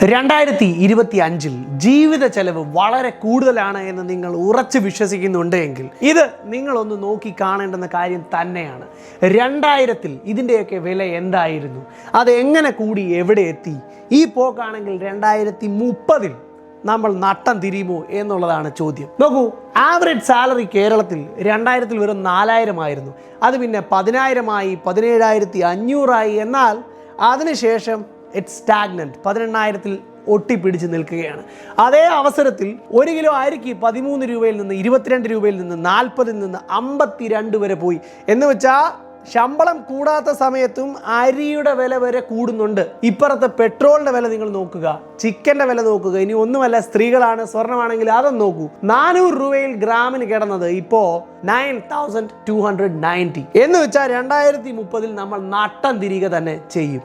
2025 ജീവിത ചെലവ് വളരെ കൂടുതലാണ് എന്ന് നിങ്ങൾ ഉറച്ചു വിശ്വസിക്കുന്നുണ്ടെങ്കിൽ ഇത് നിങ്ങളൊന്ന് നോക്കി കാണേണ്ടുന്ന കാര്യം തന്നെയാണ്. 2000-ൽ ഇതിൻ്റെയൊക്കെ വില എന്തായിരുന്നു, അത് എങ്ങനെ കൂടി എവിടെ എത്തി? ഈ പോക്കാണെങ്കിൽ 2030-ൽ നമ്മൾ നട്ടം തിരിയുമോ എന്നുള്ളതാണ് ചോദ്യം. നോക്കൂ, ആവറേജ് സാലറി കേരളത്തിൽ 2000-ൽ വെറും 4000 ആയിരുന്നു. അത് പിന്നെ 10,000 17,500 എന്നാൽ അതിനുശേഷം ഇറ്റ്സ് സ്റ്റാഗ്നന്റ് 18,000-ൽ ഒട്ടിപ്പിടിച്ച് നിൽക്കുകയാണ്. അതേ അവസരത്തിൽ 1 കിലോ അരിക്ക് 13 രൂപയിൽ നിന്ന് 22 രൂപയിൽ നിന്ന് 40-ൽ നിന്ന് 52 വരെ പോയി. എന്ന് വെച്ചാൽ ശമ്പളം കൂടാത്ത സമയത്തും അരിയുടെ വില വരെ കൂടുന്നുണ്ട്. ഇപ്പുറത്തെ പെട്രോളിന്റെ വില നിങ്ങൾ നോക്കുക, ചിക്കന്റെ വില നോക്കുക, ഇനി ഒന്നുമല്ല സ്ത്രീകളാണ്, സ്വർണ്ണമാണെങ്കിൽ അതൊന്നും നോക്കൂ. 400 രൂപയിൽ ഗ്രാമിന് കിടന്നത് ഇപ്പോ 9,290. എന്ന് വെച്ചാൽ 2030-ൽ നമ്മൾ നട്ടം തിരികെ തന്നെ ചെയ്യും.